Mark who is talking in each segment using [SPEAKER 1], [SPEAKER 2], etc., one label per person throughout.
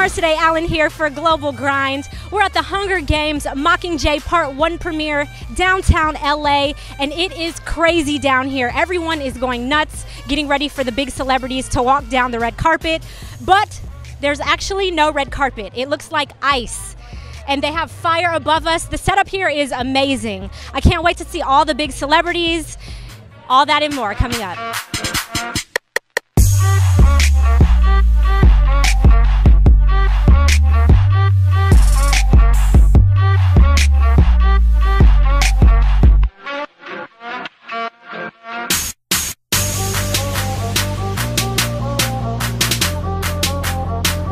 [SPEAKER 1] Mercedeh Allen here for Global Grind. We're at the Hunger Games Mockingjay Part 1 premiere, downtown LA, and it is crazy down here. Everyone is going nuts, getting ready for the big celebrities to walk down the red carpet, but there's actually no red carpet. It looks like ice. And they have fire above us. The setup here is amazing. I can't wait to see all the big celebrities, all that and more coming up.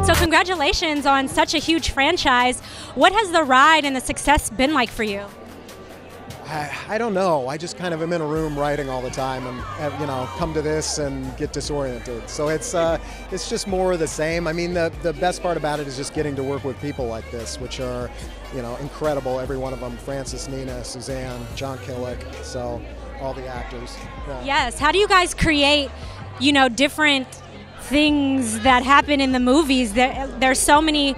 [SPEAKER 1] So congratulations on such a huge franchise. What has the ride and the success been like for you?
[SPEAKER 2] I don't know. I just kind of am in a room writing all the time and, you know, come to this and get disoriented. So it's just more of the same. I mean, the best part about it is just getting to work with people like this, which are, you know, incredible. Every one of them, Frances, Nina, Suzanne, John Killick, so all the actors. Yeah.
[SPEAKER 1] Yes. How do you guys create, you know, different things that happen in the movies? There's so many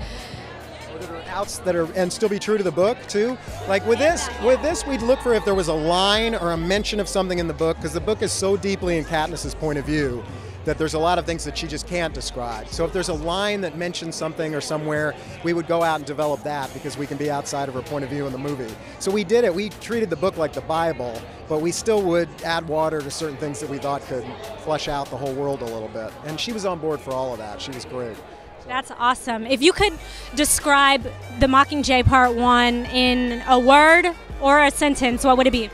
[SPEAKER 2] outs that are, and still be true to the book too. Like with this we'd look for if there was a line or a mention of something in the book, because the book is so deeply in Katniss's point of view that there's a lot of things that she just can't describe. So if there's a line that mentions something or somewhere, we would go out and develop that, because we can be outside of her point of view in the movie. So we did it. We treated the book like the Bible, but we still would add water to certain things that we thought could flesh out the whole world a little bit. And she was on board for all of that. She was great.
[SPEAKER 1] That's awesome. If you could describe the Mockingjay Part 1 in a word or a sentence, what would it be?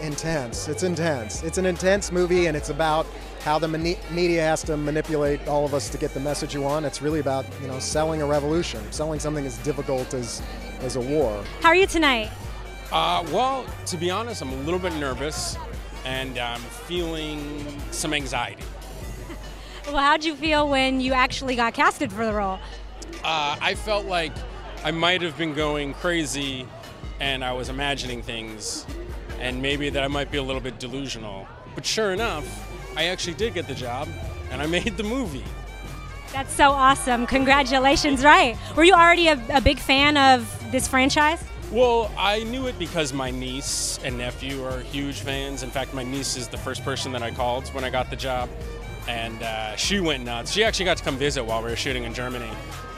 [SPEAKER 2] Intense. It's intense. It's an intense movie, and it's about how the media has to manipulate all of us to get the message you want. It's really about, you know, selling a revolution, selling something as difficult as a war.
[SPEAKER 1] How are you tonight?
[SPEAKER 3] Well, to be honest, I'm a little bit nervous, and I'm feeling some anxiety.
[SPEAKER 1] Well, how'd you feel when you actually got casted for the role?
[SPEAKER 3] I felt like I might have been going crazy and I was imagining things, and maybe that I might be a little bit delusional. But sure enough, I actually did get the job and I made the movie.
[SPEAKER 1] That's so awesome. Congratulations, right. Were you already a big fan of this franchise?
[SPEAKER 3] Well, I knew it because my niece and nephew are huge fans. In fact, my niece is the first person that I called when I got the job. And she went nuts. She actually got to come visit while we were shooting in Germany,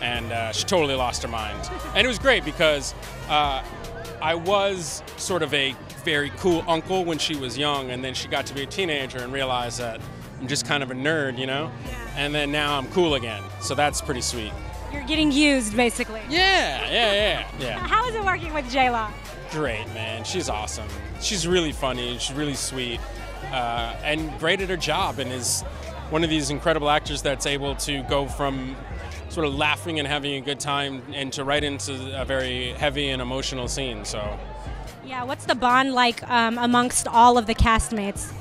[SPEAKER 3] and she totally lost her mind. And it was great because I was sort of a very cool uncle when she was young, and then she got to be a teenager and realized that I'm just kind of a nerd, you know? Yeah. And then now I'm cool again, so that's pretty sweet.
[SPEAKER 1] You're getting used, basically.
[SPEAKER 3] Yeah.
[SPEAKER 1] How is it working with J-Law?
[SPEAKER 3] Great, man. She's awesome. She's really funny. She's really sweet, and great at her job, and is one of these incredible actors that's able to go from sort of laughing and having a good time into right into a very heavy and emotional scene. So,
[SPEAKER 1] yeah, what's the bond like amongst all of the castmates?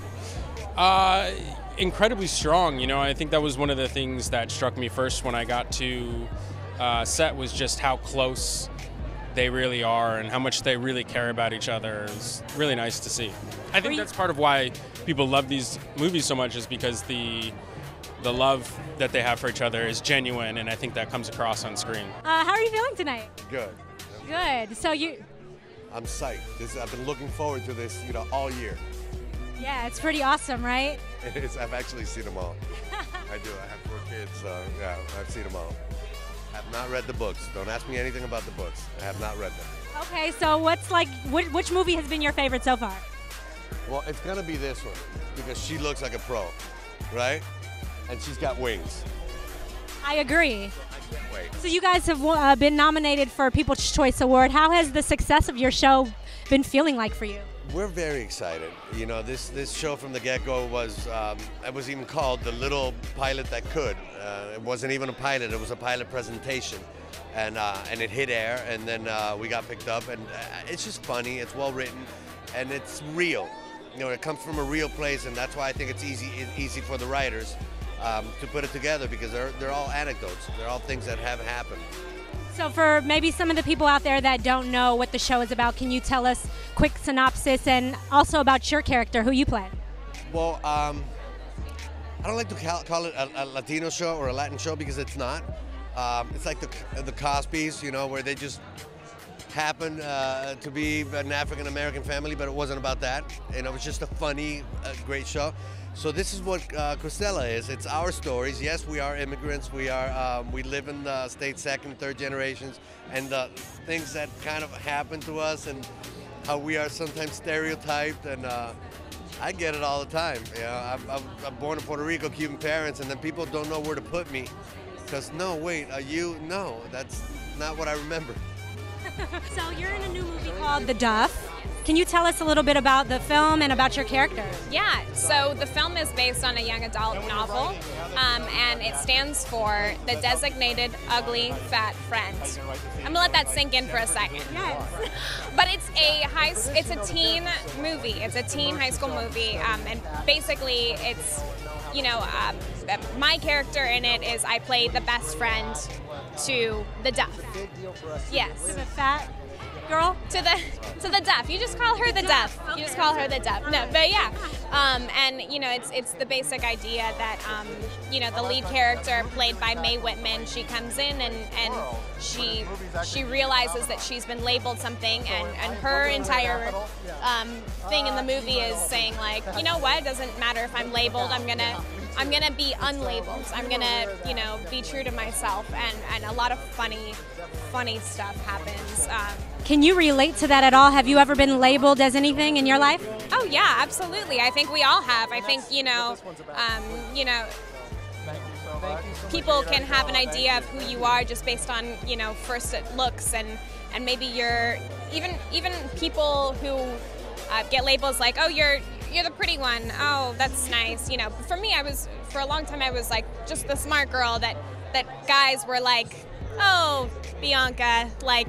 [SPEAKER 3] Incredibly strong. You know, I think that was one of the things that struck me first when I got to set, was just how close they really are and how much they really care about each other. Is really nice to see. I think that's part of why people love these movies so much, is because the love that they have for each other is genuine, and I think that comes across on screen.
[SPEAKER 1] How are you feeling tonight?
[SPEAKER 4] Good.
[SPEAKER 1] Good. So
[SPEAKER 4] I'm psyched. I've been looking forward to this, you know, all year.
[SPEAKER 1] Yeah, it's pretty awesome, right?
[SPEAKER 4] It is. I've actually seen them all. I do. I have 4 kids, so yeah, I've seen them all. I have not read the books. Don't ask me anything about the books. I have not read them.
[SPEAKER 1] Okay, so which movie has been your favorite so far?
[SPEAKER 4] Well, it's gonna be this one, because she looks like a pro, right? And she's got wings.
[SPEAKER 1] I agree.
[SPEAKER 4] I can't wait.
[SPEAKER 1] So you guys have been nominated for People's Choice Award. How has the success of your show been feeling like for you?
[SPEAKER 4] We're very excited. You know, this show from the get-go was, it was even called The Little Pilot That Could. It wasn't even a pilot, it was a pilot presentation. And it hit air, and then we got picked up, and it's just funny, it's well written, and it's real. You know, it comes from a real place, and that's why I think it's easy for the writers to put it together, because they're all anecdotes. They're all things that have happened.
[SPEAKER 1] So for maybe some of the people out there that don't know what the show is about, can you tell us quick synopsis, and also about your character, who you play?
[SPEAKER 4] Well, I don't like to call it a Latino show or a Latin show, because it's not. It's like the Cosbys, you know, where they just happen to be an African American family, but it wasn't about that. And it was just a funny, great show. So this is what Cristela is. It's our stories. Yes, we are immigrants. We live in the state second, third generations, and the things that kind of happen to us, and how we are sometimes stereotyped. And I get it all the time. You know, I'm born in Puerto Rico, Cuban parents, and then people don't know where to put me, because no, wait, are you? No, that's not what I remember.
[SPEAKER 1] So you're in a new movie called The Duff. Can you tell us a little bit about the film and about your character?
[SPEAKER 5] Yeah, so the film is based on a young adult novel, and it stands for The Designated Ugly Fat Friend. I'm gonna let that sink in for a second.
[SPEAKER 1] Yes.
[SPEAKER 5] But it's a teen movie. It's a teen high school movie, and basically it's, you know, my character in it is I play the best friend to the Duff. Yes.
[SPEAKER 1] To the fat girl?
[SPEAKER 5] To the Duff. You just call her the Duff. You just call her the Duff. No, but yeah. And you know, it's the basic idea that you know, the lead character played by Mae Whitman, she comes in and she realizes that she's been labeled something, and her entire thing in the movie is saying, like, you know what, it doesn't matter if I'm labeled, I'm gonna be unlabeled. I'm gonna, you know, be true to myself, and a lot of funny stuff happens.
[SPEAKER 1] Can you relate to that at all? Have you ever been labeled as anything in your life?
[SPEAKER 5] Oh yeah, absolutely. I think we all have. I think, you know, people can have an idea of who you are just based on, you know, first looks, and maybe you're even people who get labels like, oh, you're the pretty one. Oh, that's nice. You know, for me, for a long time I was like just the smart girl that guys were like, oh, Bianca, like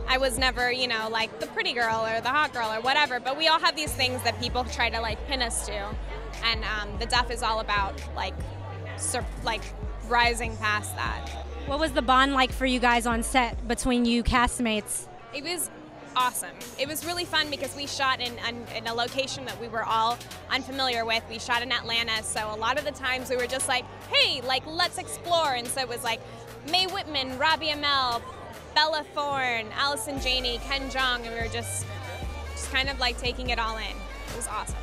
[SPEAKER 5] I was never, you know, like the pretty girl or the hot girl or whatever. But we all have these things that people try to like pin us to, and The Duff is all about like rising past that.
[SPEAKER 1] What was the bond like for you guys on set between you castmates?
[SPEAKER 5] It was awesome. It was really fun because we shot in a location that we were all unfamiliar with. We shot in Atlanta, so a lot of the times we were just like, hey, like, let's explore. And so it was like Mae Whitman, Robbie Amell, Bella Thorne, Allison Janney, Ken Jeong, and we were just kind of like taking it all in. It was awesome.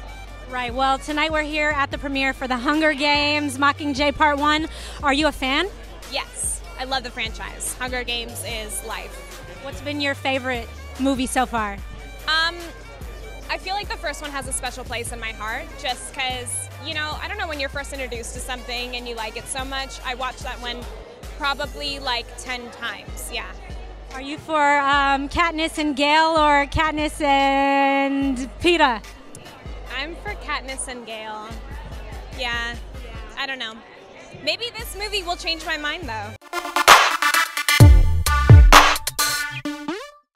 [SPEAKER 1] Right, well, tonight we're here at the premiere for The Hunger Games, Mockingjay Part 1. Are you a fan?
[SPEAKER 5] Yes, I love the franchise. Hunger Games is life.
[SPEAKER 1] What's been your favorite movie so far?
[SPEAKER 5] I feel like the first one has a special place in my heart, just because, you know, I don't know, when you're first introduced to something and you like it so much. I watched that one probably like 10 times, yeah.
[SPEAKER 1] Are you for Katniss and Gale or Katniss and Peeta?
[SPEAKER 5] I'm for Katniss and Gale. Yeah, I don't know. Maybe this movie will change my mind though.